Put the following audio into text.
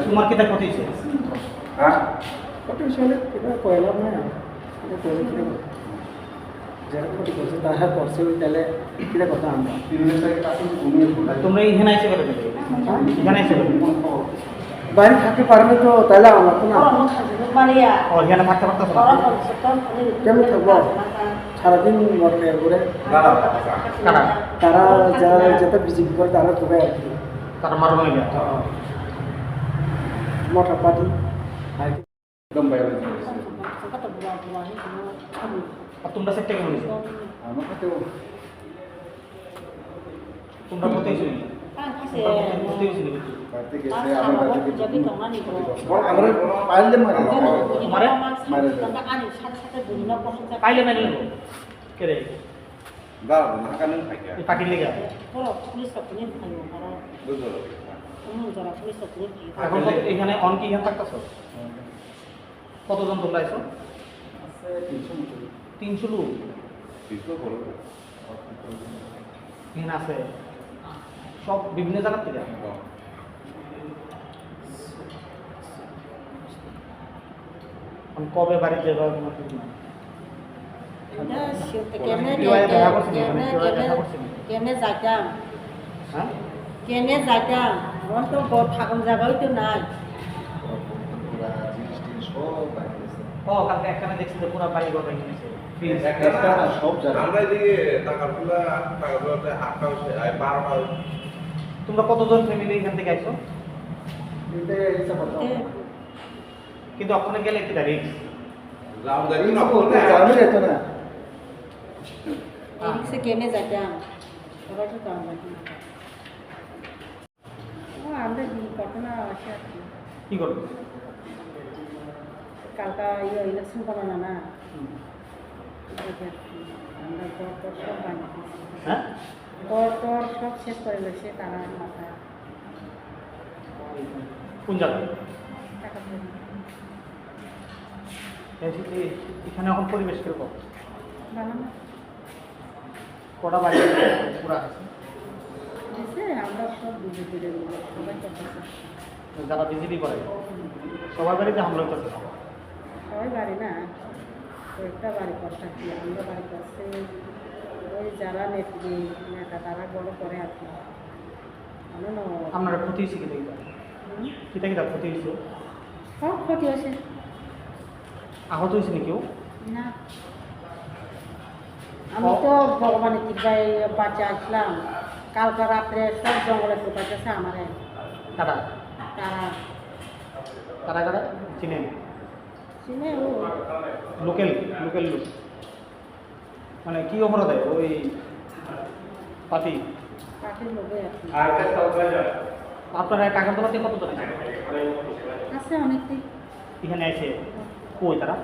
তোমার কিতা ক্ষতি হয়েছে? হ্যাঁ কত হিসাবে এটা কয়লাম না যারা ক্ষতি করছে তারা করছে তাহলে কিটা কথা আমরা তোমরা এখানে এসে করে এখানে এসে করে বাড়ি থাকতে পারবে তো তাহলে আমার তো না এখানে থাকতে পারতো কেমন থাকবো সারাদিন ওয়ার্কের করে কারা তারা যারা যেটা বিজেপি করে তারা তোকে আর কি তারা মারণ হয়ে যায় মোটা পার্টি আর কি একদম বাইরে আর তোমরা সেটটা কেমন হয়েছে? আমাকে তো তোমরা কোথায় ছিল? কোথায় ছিল? বাড়িতে গেছে আমার বাড়িতে আমরা পাইলে মারে পাইলে মেরে নেবো কে রে দাও না কানে খাইয়া এই পাখির লেগে এখন তো এখানে অন কি এখানে থাকতেছ? কতজন তোমরা আছো? 300 লোক এখানে আছে সব বিভিন্ন জায়গার থেকে কবে বাড়ি যাবে কেনে যাইতাম আমার তো থাকুন জায়গায় তো নাই কালকে একখানে দেখছি যে পুরো বাড়ি ঘর ভেঙে গেছে সব জায়গায় আমরা এদিকে টাকাগুলোতে 8টা 12টা। তোমরা কতজন ফ্যামিলি এখান থেকে আইছো? কিন্তু ওখানে গেলে কি রিস্ক জামদানি না জানি যেত না এদিকে কেনে যাইতাম সবাই তো কাম আমরা ঘটনা আসে আর কি করবে? কালকা ইলেকশন করা না আমরা ঘর টর সব বানিয়ে হ্যাঁ ঘর টর সব শেষ করে গেছে তারা মাথায় কোন জায়গায়? টাকা পয়সা এখানে এখন পরিবেশ কিরকম? বানানো কটা বাড়ি পুরা আছে? দিছে আমরা সব বুঝে ফিরে সবাই করতেছে যারা বিজেপি করে সবার বাড়িতে হামলা করছে সবাই বাড়ি না কয়েকটা বাড়ি করতে আমরা বাড়ি করছে ওই যারা নেতা তারা বড় করে আর কি আপনারা ক্ষতি হয়েছে কিতা কিতা ক্ষতি হয়েছে? সব ক্ষতি হয়েছে আহত হয়েছে না কেউ? না আমি তো ভগবানের কৃপায় বাচ্চা আসলাম কালকে রাত্রে সব জঙ্গলে ঢুকাইতেছে আমার কারা তারা কারা কারা চিনেন? চিনে ও লোকাল লোকাল লোক মানে কি অপরাধ হয় ওই পার্টি পাখির লোকে আর কি আপনারা টাকা তোলাতে কত জন আছে অনেকটাই এখানে এসে কই তারা?